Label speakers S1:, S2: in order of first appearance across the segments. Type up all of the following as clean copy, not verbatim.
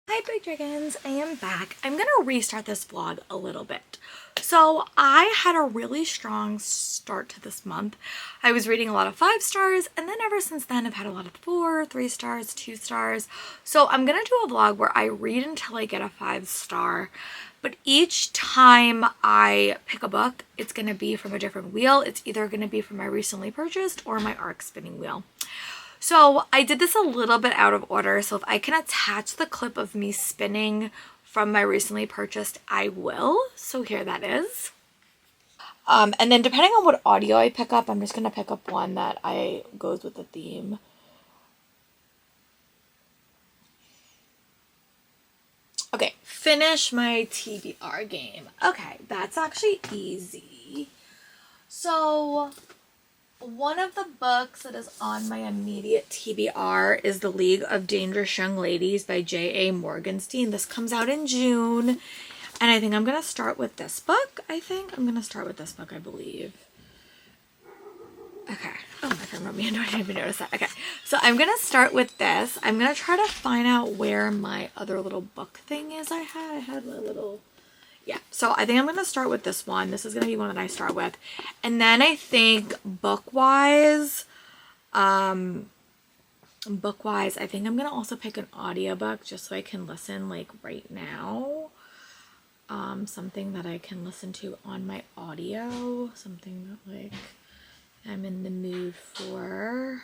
S1: Hi Big Dragons, I am back. I'm gonna restart this vlog a little bit. So I had a really strong start to this month. I was reading a lot of 5 stars, and then ever since then I've had a lot of 4, 3 stars, 2 stars. So I'm gonna do a vlog where I read until I get a 5 star. But each time I pick a book, it's gonna be from a different wheel. It's either gonna be from my recently purchased or my ARC spinning wheel. So I did this a little bit out of order, so if I can attach the clip of me spinning from my recently purchased, I will. So here that is. And then depending on what audio I pick up, I'm just going to pick up one that goes with the theme. Okay, finish my TBR game. Okay, that's actually easy. So one of the books that is on my immediate TBR is The League of Dangerous Young Ladies by J.A. Morgenstein. This comes out in June, and I think I'm going to start with this book. I believe. Okay. Oh, my friend wrote me. I didn't even notice that. Okay. So I'm going to start with this. I'm going to try to find out where my other little book thing is I had my little... Yeah, so I think I'm going to start with this one. This is going to be one that I start with. And then I think book-wise, I think I'm going to also pick an audiobook just so I can listen like right now. Something that I can listen to on my audio. Something that like I'm in the mood for.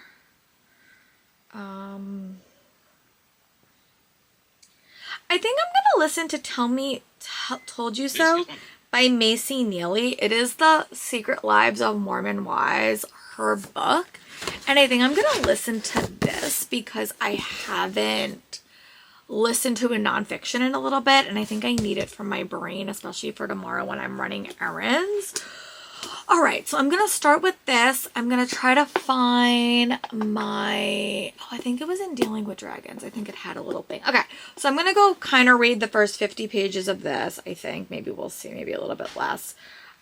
S1: I think I'm going to listen to Told You So by Macy Neely. It is the Secret Lives of Mormon Wives, her book. And I think I'm going to listen to this because I haven't listened to a nonfiction in a little bit. And I think I need it for my brain, especially for tomorrow when I'm running errands. All right, so I'm going to start with this. I'm going to try to find my... Oh, I think it was in Dealing with Dragons. I think it had a little thing. Okay, so I'm going to go kind of read the first 50 pages of this, I think. Maybe we'll see, maybe a little bit less.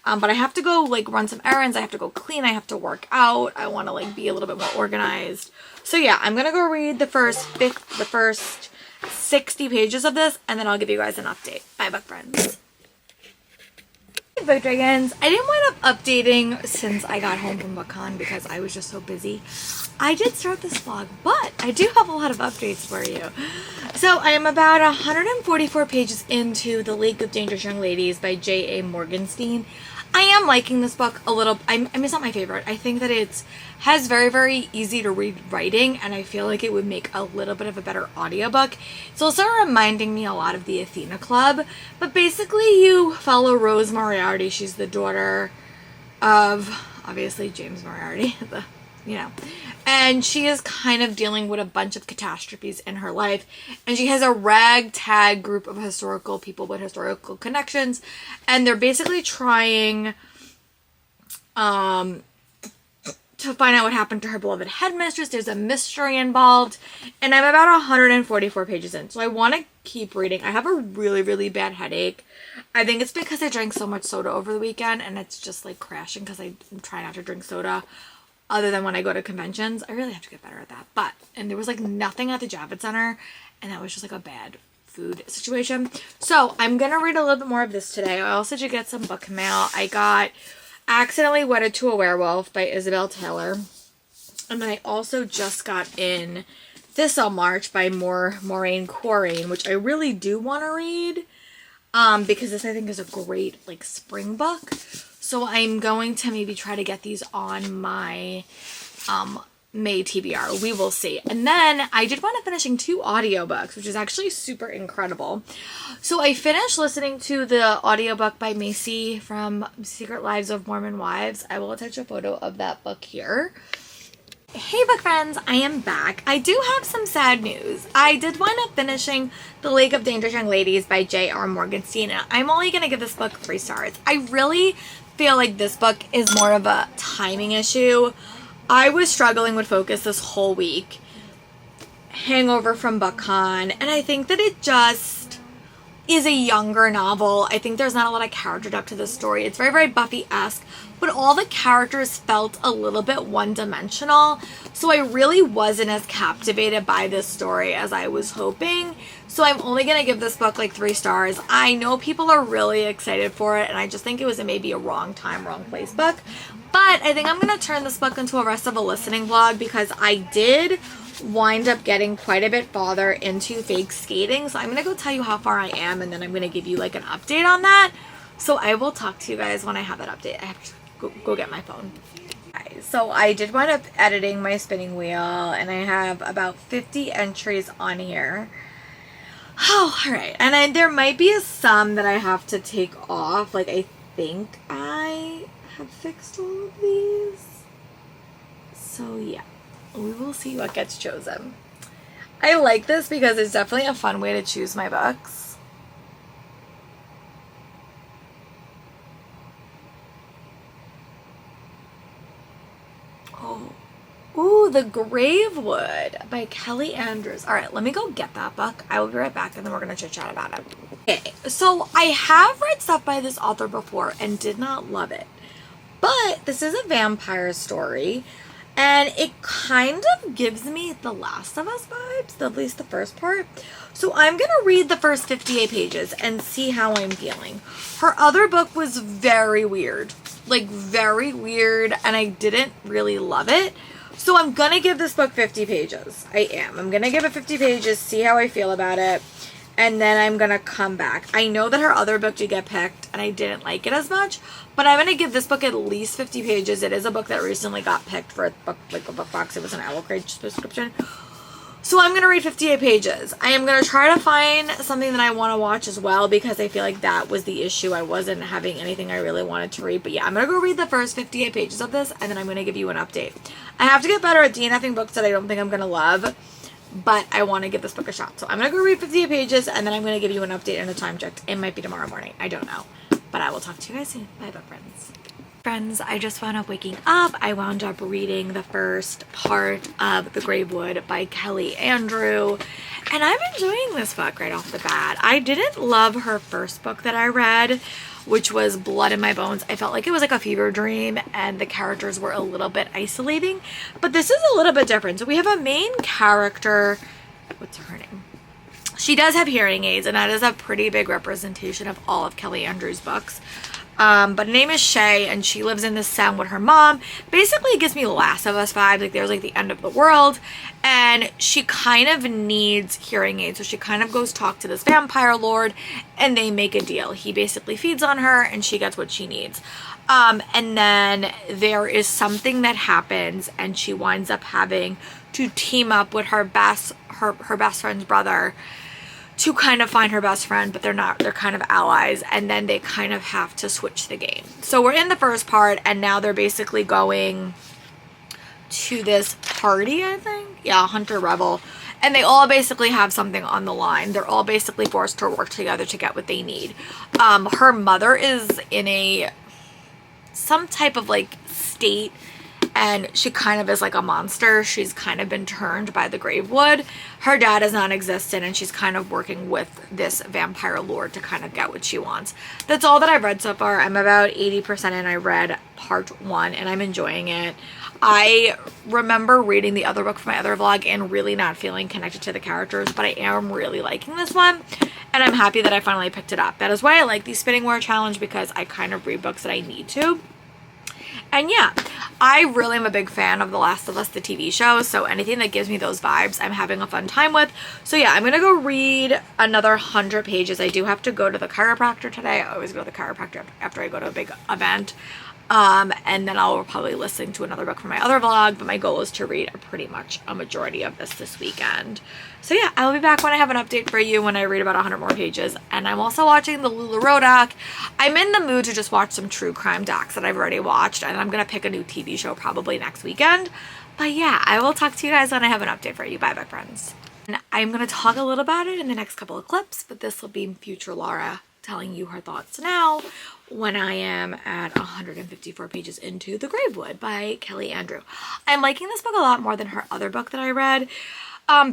S1: But I have to go, like, run some errands. I have to go clean. I have to work out. I want to, like, be a little bit more organized. So, yeah, I'm going to go read the first 60 pages of this, and then I'll give you guys an update. Bye, book friends. Book Dragons, I didn't wind up updating since I got home from BookCon because I was just so busy. I did start this vlog, but I do have a lot of updates for you. So I am about 144 pages into The League of Dangerous Young Ladies by J.A. Morgenstein. I am liking this book a little. I mean, it's not my favorite. I think that it has very, very easy to read writing, and I feel like it would make a little bit of a better audiobook. It's also reminding me a lot of the Athena Club, but basically you follow Rose Moriarty. She's the daughter of, obviously, James Moriarty, and she is kind of dealing with a bunch of catastrophes in her life, and she has a ragtag group of historical people with historical connections, and they're basically trying to find out what happened to her beloved headmistress. There's a mystery involved, and I'm about 144 pages in, so I want to keep reading. I have a really, really bad headache. I think it's because I drank so much soda over the weekend, and it's just like crashing because I'm trying not to drink soda other than when I go to conventions. I really have to get better at that. And there was like nothing at the Javits Center, and that was just like a bad food situation. So I'm going to read a little bit more of this today. I also did get some book mail. I got Accidentally Wedded to a Werewolf by Isabel Taylor. And then I also just got in Thistle March by Maureen Corrine, which I really do want to read. Because this I think is a great like spring book. So I'm going to maybe try to get these on my May TBR. We will see. And then I did wind up finishing 2 audiobooks, which is actually super incredible. So I finished listening to the audiobook by Macy from Secret Lives of Mormon Wives. I will attach a photo of that book here. Hey book friends, I am back. I do have some sad news. I did wind up finishing The League of Dangerous Young Ladies by J.R. Morgenstein, and I'm only going to give this book 3 stars. I really feel like this book is more of a timing issue. I was struggling with focus this whole week, hangover from BookCon, and I think that it is a younger novel. I think there's not a lot of character depth to this story. It's very, very Buffy-esque, but all the characters felt a little bit one-dimensional. So I really wasn't as captivated by this story as I was hoping. So I'm only going to give this book like 3 stars. I know people are really excited for it, and I just think it was maybe a wrong time, wrong place book. But I think I'm going to turn this book into a rest of a listening vlog because I did wind up getting quite a bit farther into fake skating. So I'm going to go tell you how far I am, and then I'm going to give you like an update on that. So I will talk to you guys when I have that update. I have to go get my phone. So I did wind up editing my spinning wheel, and I have about 50 entries on here. Oh, all right. And there might be some that I have to take off. Like, I think I have fixed all of these. So yeah, we will see what gets chosen. I like this because it's definitely a fun way to choose my books. Oh, ooh, The Gravewood by Kelly Andrews. All right, let me go get that book. I will be right back, and then we're going to chit chat about it. Okay, so I have read stuff by this author before and did not love it. But this is a vampire story, and it kind of gives me The Last of Us vibes, at least the first part. So I'm going to read the first 58 pages and see how I'm feeling. Her other book was very weird, like very weird, and I didn't really love it. So I'm going to give this book 50 pages. I am. I'm going to give it 50 pages, see how I feel about it, and then I'm going to come back. I know that her other book did get picked, and I didn't like it as much, but I'm going to give this book at least 50 pages. It is a book that recently got picked for a book, like a book box. It was an Owl Crate subscription. So I'm going to read 58 pages. I am going to try to find something that I want to watch as well, because I feel like that was the issue. I wasn't having anything I really wanted to read. But yeah, I'm going to go read the first 58 pages of this, and then I'm going to give you an update. I have to get better at DNFing books that I don't think I'm going to love, but I want to give this book a shot. So I'm going to go read 58 pages, and then I'm going to give you an update and a time check. It might be tomorrow morning. I don't know. But I will talk to you guys soon. Bye, book friends. Friends, I just wound up waking up. I wound up reading the first part of The Gravewood by Kelly Andrew, and I'm enjoying this book right off the bat. I didn't love her first book that I read, which was Blood in My Bones. I felt like it was like a fever dream, and the characters were a little bit isolating, but this is a little bit different. So we have a main character. What's her name? She does have hearing aids, and that is a pretty big representation of all of Kelly Andrews' books. But her name is Shay, and she lives in this town with her mom. Basically, it gives me Last of Us vibes, like there's like the end of the world, and she kind of needs hearing aids. So she kind of goes talk to this vampire lord, and they make a deal. He basically feeds on her, and she gets what she needs. And then there is something that happens, and she winds up having to team up with her best friend's brother to kind of find her best friend, but they're kind of allies, and then they kind of have to switch the game. So we're in the first part, and now they're basically going to this party, I think. Yeah, Hunter Revel. And they all basically have something on the line. They're all basically forced to work together to get what they need. Her mother is in some type of like state, and she kind of is like a monster. She's kind of been turned by the Gravewood. Her dad is non-existent, and she's kind of working with this vampire lord to kind of get what she wants. That's all that I've read so far. I'm about 80% in. I read part 1, and I'm enjoying it. I remember reading the other book from my other vlog and really not feeling connected to the characters, but I am really liking this one, and I'm happy that I finally picked it up. That is why I like the spinning wheel challenge, because I kind of read books that I need to. And yeah, I really am a big fan of The Last of Us, the TV show, so anything that gives me those vibes, I'm having a fun time with. So yeah, I'm going to go read another 100 pages. I do have to go to the chiropractor today. I always go to the chiropractor after I go to a big event. And then I'll probably listen to another book from my other vlog, but my goal is to read pretty much a majority of this weekend. So yeah, I'll be back when I have an update for you when I read about 100 more pages. And I'm also watching the LuLaRoe doc. I'm in the mood to just watch some true crime docs that I've already watched, and I'm going to pick a new TV show probably next weekend. But yeah, I will talk to you guys when I have an update for you. Bye, bye, friends. And I'm going to talk a little about it in the next couple of clips, but this will be future Laura telling you her thoughts now when I am at 154 pages into The Gravewood by Kelly Andrew. I'm liking this book a lot more than her other book that I read.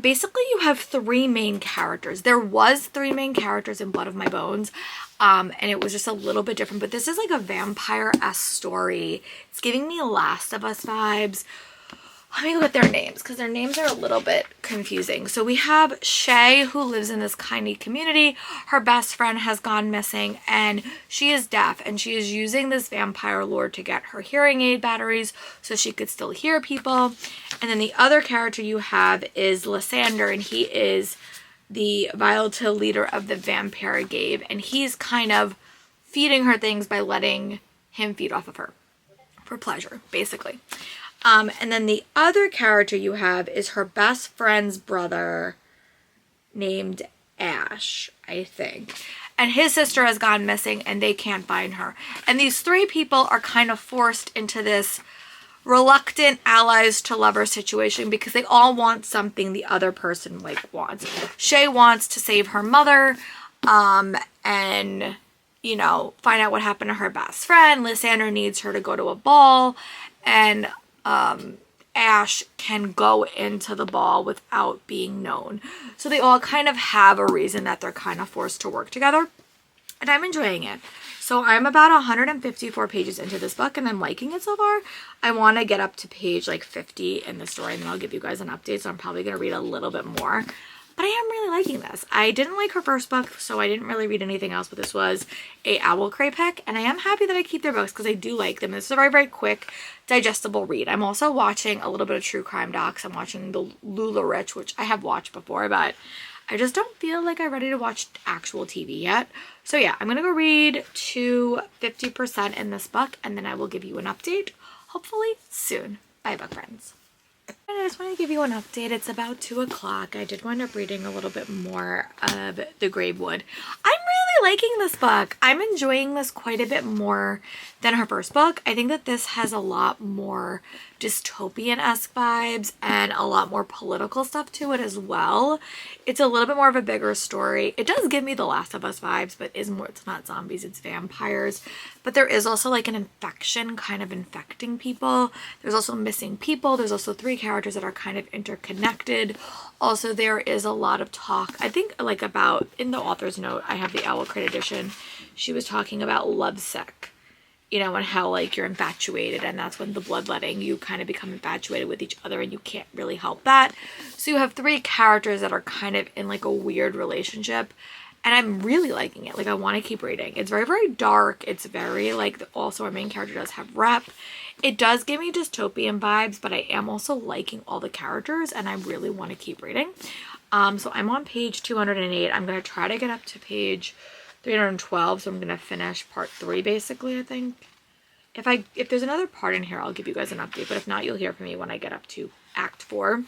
S1: Basically you have three main characters. There was three main characters in Blood of My Bones, and it was just a little bit different, but this is like a vampire-esque story. It's giving me Last of Us vibes. Let me look at their names because their names are a little bit confusing. So we have Shay, who lives in this tiny community. Her best friend has gone missing and she is deaf, and she is using this vampire lore to get her hearing aid batteries so she could still hear people. And then the other character you have is Lysander, and he is the volatile leader of the vampire Gabe, and he's kind of feeding her things by letting him feed off of her for pleasure, basically. And then the other character you have is her best friend's brother named Ash, I think. And his sister has gone missing and they can't find her. And these three people are kind of forced into this reluctant allies to lovers situation because they all want something the other person like wants. Shay wants to save her mother, and you know, find out what happened to her best friend. Lysander needs her to go to a ball, and Ash can go into the ball without being known. So they all kind of have a reason that they're kind of forced to work together, and I'm enjoying it. So I'm about 154 pages into this book and I'm liking it so far. I want to get up to page like 50 in the story and then I'll give you guys an update. So I'm probably going to read a little bit more. But I am really liking this. I didn't like her first book, so I didn't really read anything else, but this was a Owl Cray pick, and I am happy that I keep their books because I do like them. This is a very, very quick, digestible read. I'm also watching a little bit of true crime docs. I'm watching the LuLaRich, which I have watched before, but I just don't feel like I'm ready to watch actual TV yet. So yeah, I'm going to go read to 50% in this book, and then I will give you an update, hopefully soon. Bye, book friends. I just want to give you an update. It's about 2 o'clock. I did wind up reading a little bit more of The Gravewood. I'm really liking this book. I'm enjoying this quite a bit more than her first book. I think that this has a lot more dystopian-esque vibes and a lot more political stuff to it as well. It's a little bit more of a bigger story. It does give me the Last of Us vibes, but it's not zombies, it's vampires. But there is also like an infection kind of infecting people. There's also missing people. There's also 3 characters that are kind of interconnected. Also, there is a lot of talk, I think, like about, in the author's note, I have the Owl Cray edition, she was talking about lovesick, you know, and how like you're infatuated, and that's when the bloodletting, you kind of become infatuated with each other and you can't really help that. So you have 3 characters that are kind of in like a weird relationship, and I'm really liking it. Like, I want to keep reading. It's very, very dark. It's very like, also our main character does have rep. It does give me dystopian vibes, but I am also liking all the characters and I really want to keep reading. So I'm on page 208. I'm going to try to get up to page 312. So I'm going to finish part 3 basically, I think. If there's another part in here, I'll give you guys an update, but if not, you'll hear from me when I get up to act 4.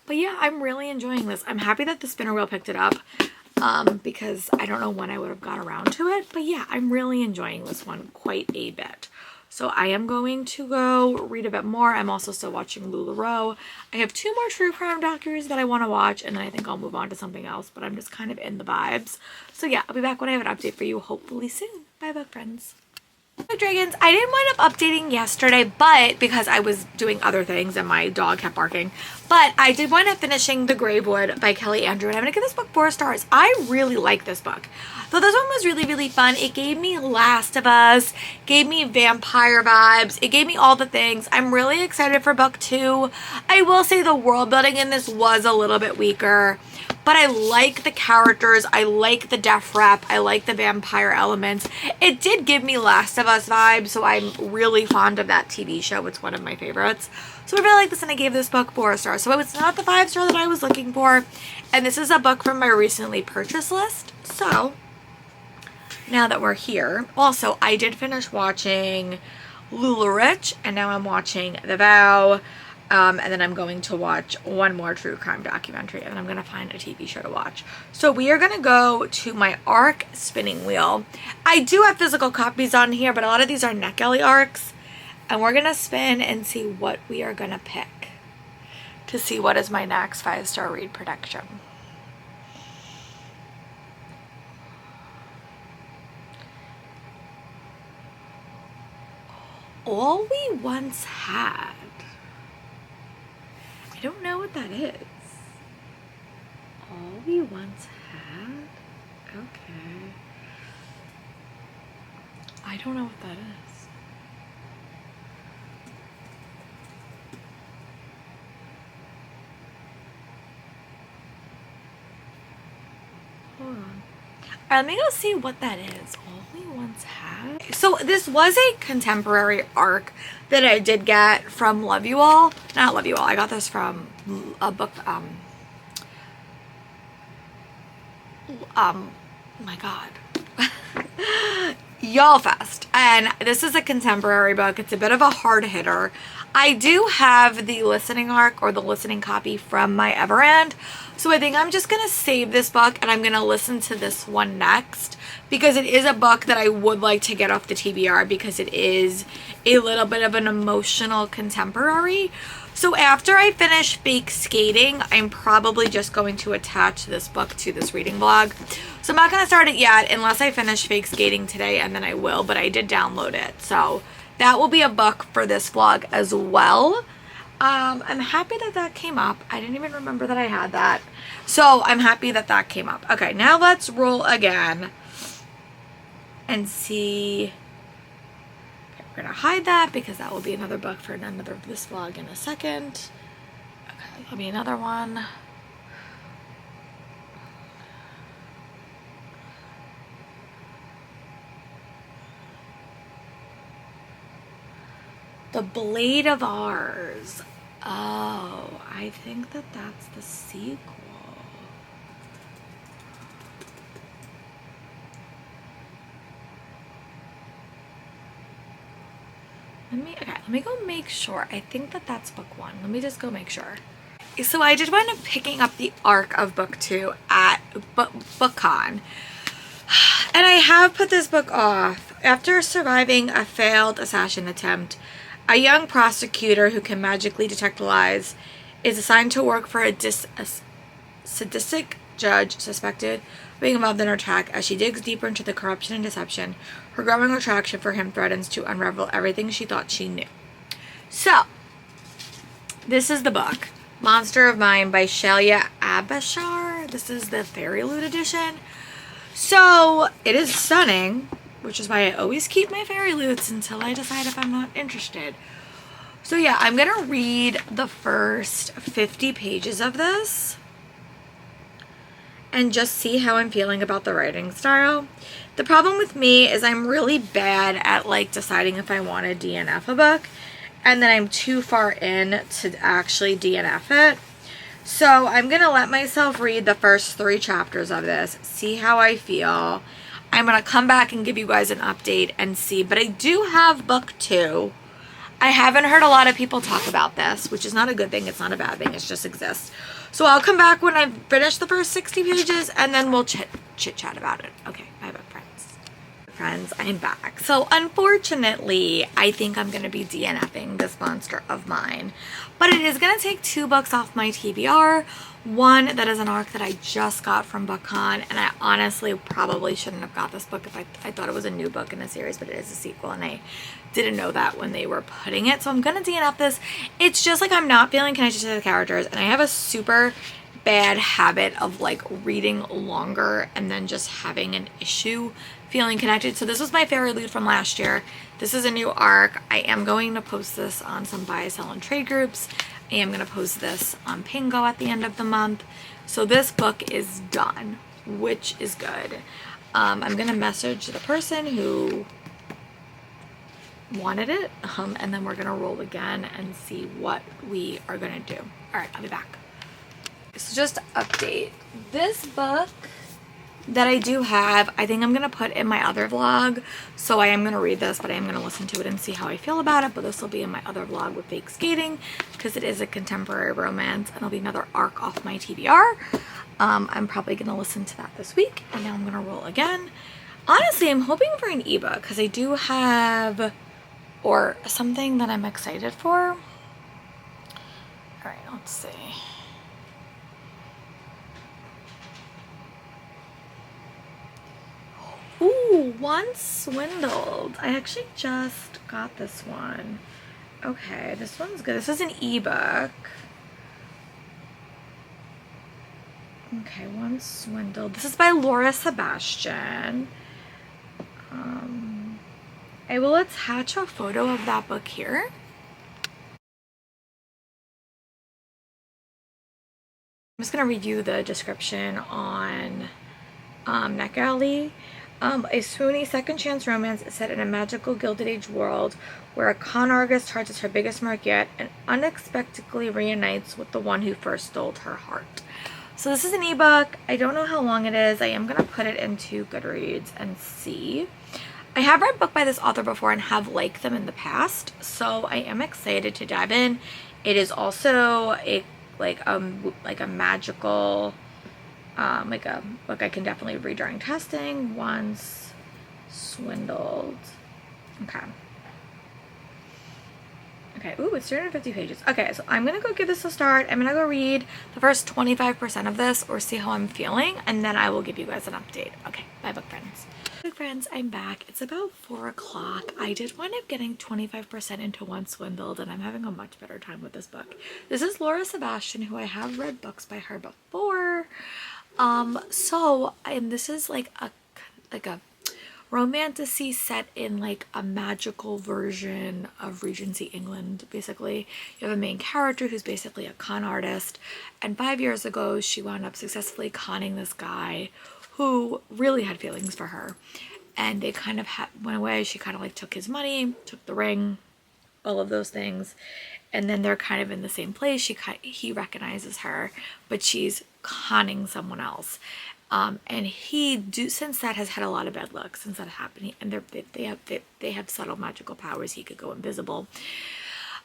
S1: But yeah, I'm really enjoying this. I'm happy that the spinner wheel picked it up, because I don't know when I would have got around to it, but yeah, I'm really enjoying this one quite a bit. So I am going to go read a bit more. I'm also still watching LuLaRoe. I have 2 more true crime documentaries that I want to watch, and then I think I'll move on to something else, but I'm just kind of in the vibes. So yeah, I'll be back when I have an update for you, hopefully soon. Bye, book friends. Dragons, I didn't wind up updating yesterday, but because I was doing other things and my dog kept barking, but I did wind up finishing The Gravewood by Kelly Andrew, and I'm gonna give this book 4 stars. I really like this book. So this one was really, really fun. It gave me Last of Us, gave me vampire vibes, it gave me all the things. I'm really excited for book 2. I will say the world building in this was a little bit weaker, but I like the characters, I like the deaf rep, I like the vampire elements. It did give me Last of Us vibes, so I'm really fond of that TV show. It's one of my favorites. So I really like this, and I gave this book 4 stars. So it was not the 5-star that I was looking for, and this is a book from my recently purchased list. So now that we're here, also I did finish watching LuLaRich, and now I'm watching The Vow. And then I'm going to watch one more true crime documentary, and then I'm going to find a TV show to watch. So we are going to go to my ARC spinning wheel. I do have physical copies on here, but a lot of these are NetGalley ARCs. And we're going to spin and see what we are going to pick to see what is my next 5-star read prediction. All We Once Had. I don't know what that is. All We Once Had? Okay. I don't know what that is. Hold on. Let me go see what that is. All We Once Had. So this was a contemporary arc that I did get from Love You All. Not Love You All. I got this from a book. My God. Y'all Fest. And this is a contemporary book. It's a bit of a hard hitter. I do have the listening arc or the listening copy from my Everand. So I think I'm just going to save this book and I'm going to listen to this one next, because it is a book that I would like to get off the TBR because it is a little bit of an emotional contemporary. So after I finish Fake Skating, I'm probably just going to attach this book to this reading blog. So I'm not going to start it yet unless I finish Fake Skating today, and then I will, but I did download it. So that will be a book for this vlog as well. I'm happy that that came up. I didn't even remember that I had that. So I'm happy that that came up. Okay, now let's roll again and see. Okay, we're going to hide that because that will be another book for another of this vlog in a second. Okay, there'll be another one. The Blade of Ours. Oh, I think that that's the sequel. Let me go make sure. I think that that's book one. Let me just go make sure. So I did wind up picking up the arc of book two at BookCon. And I have put this book off. After surviving a failed assassin attempt, a young prosecutor who can magically detect lies is assigned to work for a sadistic judge suspected of being involved in her attack. As she digs deeper into the corruption and deception, her growing attraction for him threatens to unravel everything she thought she knew. So, this is the book, Monster of Mine by Shalia Abashar. This is the Fairy Loot edition. So, it is stunning, which is why I always keep my fairy loots until I decide if I'm not interested. So yeah, I'm going to read the first 50 pages of this and just see how I'm feeling about the writing style. The problem with me is I'm really bad at like deciding if I want to DNF a book, and then I'm too far in to actually DNF it. So I'm going to let myself read the first 3 chapters of this, see how I feel. I'm going to come back and give you guys an update and see. But I do have book 2. I haven't heard a lot of people talk about this, which is not a good thing. It's not a bad thing. It just exists. So I'll come back when I've finished the first 60 pages and then we'll chit-chat about it. Okay, bye book friends. Friends, I'm back. So unfortunately, I think I'm going to be DNFing this Monster of Mine. But it is going to take 2 books off my TBR. One that is an arc that I just got from BookCon, and I honestly probably shouldn't have got this book if I thought it was a new book in the series, but it is a sequel, and I didn't know that when they were putting it. So I'm going to DNF this. It's just like I'm not feeling connected to the characters, and I have a super bad habit of like reading longer and then just having an issue feeling connected. So this was my Fairy Loot from last year. This is a new arc. I am going to post this on some buy, sell, and trade groups. I am going to post this on Pingo at the end of the month. So this book is done, which is good. I'm going to message the person who wanted it, and then we're going to roll again and see what we are going to do. All right, I'll be back. So just to update, this book that I do have, I think I'm going to put in my other vlog. So I am going to read this, but I am going to listen to it and see how I feel about it. But this will be in my other vlog with Fake Skating because it is a contemporary romance, and it'll be another arc off my TBR. I'm probably going to listen to that this week, and now I'm going to roll again. Honestly, I'm hoping for an ebook because I do have, or something that I'm excited for. All right, let's see. Ooh, Once Swindled. I actually just got this one. Okay, this one's good. This is an ebook. Okay, Once Swindled. This is by Laura Sebastian. I will attach a photo of that book here. I'm just going to read you the description on NetGalley. A swoony second chance romance is set in a magical Gilded Age world where a con artist charges her biggest mark yet and unexpectedly reunites with the one who first stole her heart. So this is an ebook. I don't know how long it is. I am going to put it into Goodreads and see. I have read a book by this author before and have liked them in the past, so I am excited to dive in. It is also a magical like a book I can definitely read during testing. Once Swindled. Okay, ooh, it's 350 pages. Okay, so I'm gonna go give this a start. I'm gonna go read the first 25% of this or see how I'm feeling, and then I will give you guys an update. Okay, bye book friends. Book friends, I'm back. It's about 4 o'clock. I did wind up getting 25% into Once Swindled, and I'm having a much better time with this book. This is Laura Sebastian, who I have read books by her before. This is like a romantasy set in like a magical version of Regency England. Basically, you have a main character who's basically a con artist, and 5 years ago she wound up successfully conning this guy who really had feelings for her, and they kind of went away. She kind of like took his money, took the ring, all of those things, and then they're kind of in the same place. He recognizes her, but she's conning someone else. And since that has had a lot of bad luck since that happened, and they have subtle magical powers. He could go invisible.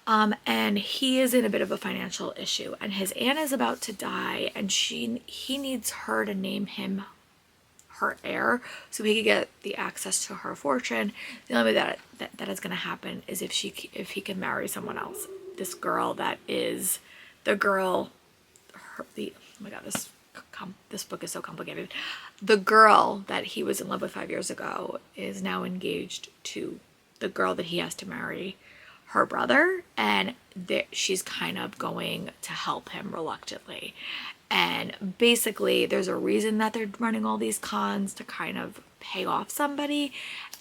S1: And he is in a bit of a financial issue, and his aunt is about to die, and he needs her to name him her heir so he could get the access to her fortune. The only way that is going to happen is if he can marry someone else. This girl that is the girl, oh my god, this book is so complicated. The girl that he was in love with 5 years ago is now engaged to the girl that he has to marry, her brother, and she's kind of going to help him reluctantly. And basically there's a reason that they're running all these cons to kind of pay off somebody,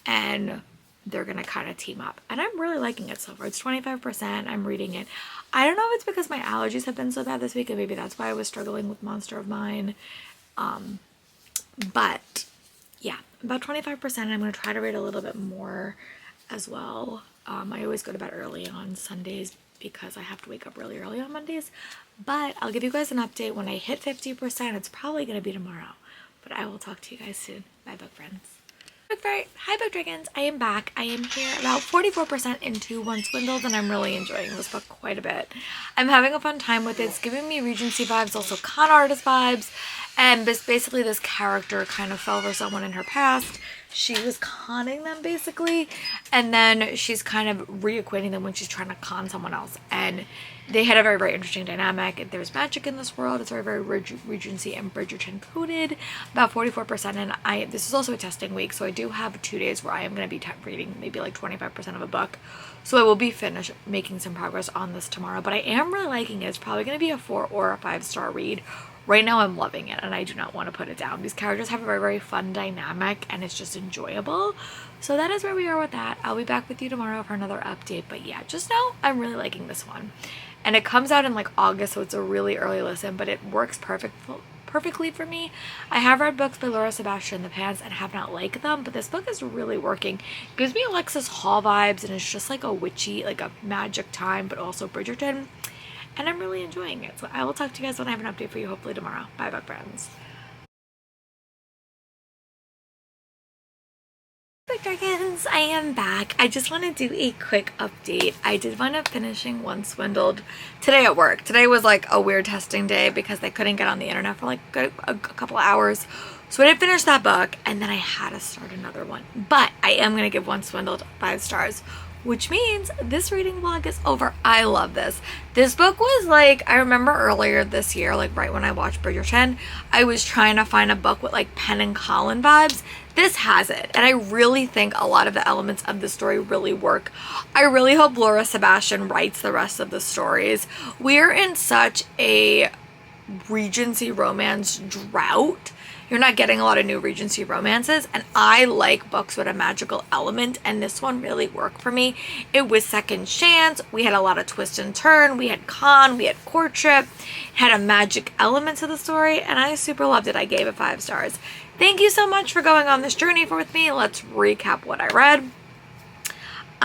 S1: and they're gonna kind of team up, and I'm really liking it so far. It's 25%. I'm reading it. I don't know if it's because my allergies have been so bad this week, and maybe that's why I was struggling with Monster of Mine. But yeah, about 25%. I'm gonna try to read a little bit more as well. I always go to bed early on Sundays because I have to wake up really early on Mondays, but I'll give you guys an update when I hit 50%. It's probably gonna be tomorrow, but I will talk to you guys soon. Bye book friends. Hi book dragons, I am back. I am here about 44% into Once Swindled, and I'm really enjoying this book quite a bit. I'm having a fun time with it. It's giving me Regency vibes, also con artist vibes, and basically this character kind of fell for someone in her past. She was conning them basically, and then she's kind of reacquainting them when she's trying to con someone else, and they had a very, very interesting dynamic. There's magic in this world. It's very, very Regency and Bridgerton coded, about 44%. And this is also a testing week, so I do have 2 days where I am going to be reading maybe like 25% of a book. So I will be finished making some progress on this tomorrow, but I am really liking it. It's probably going to be a 4 or a 5-star read. Right now I'm loving it, and I do not want to put it down. These characters have a very, very fun dynamic, and it's just enjoyable. So that is where we are with that. I'll be back with you tomorrow for another update, but yeah, just know I'm really liking this one. And it comes out in like August, so it's a really early listen, but it works perfectly for me. I have read books by Laura Sebastian in the past and have not liked them, but this book is really working. It gives me Alexis Hall vibes, and it's just like a witchy, like a magic time, but also Bridgerton. And I'm really enjoying it. So I will talk to you guys when I have an update for you, hopefully tomorrow. Bye, book friends. Book dragons, I am back. I just want to do a quick update. I did wind up finishing Once Swindled today at work. Today was like a weird testing day because they couldn't get on the internet for like a couple of hours. So I did finish that book, and then I had to start another one. But I am going to give Once Swindled 5 stars, which means this reading vlog is over. I love this. This book was like, I remember earlier this year, like right when I watched Bridgerton, I was trying to find a book with like Penn and Colin vibes. This has it, and I really think a lot of the elements of the story really work. I really hope Laura Sebastian writes the rest of the stories. We're in such a Regency romance drought. You're not getting a lot of new Regency romances, and I like books with a magical element, and this one really worked for me. It was second chance. We had a lot of twist and turn. We had con, we had courtship, it had a magic element to the story, and I super loved it. I gave it 5 stars. Thank you so much for going on this journey with me. Let's recap what I read.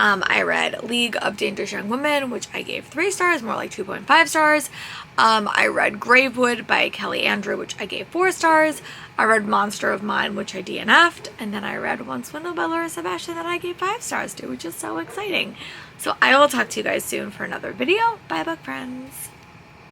S1: I read League of Dangerous Young Women, which I gave 3 stars, more like 2.5 stars. I read Gravewood by Kelly Andrew, which I gave 4 stars. I read Monster of Mine, which I DNF'd. And then I read One Swindle by Laura Sebastian that I gave 5 stars to, which is so exciting. So I will talk to you guys soon for another video. Bye, book friends.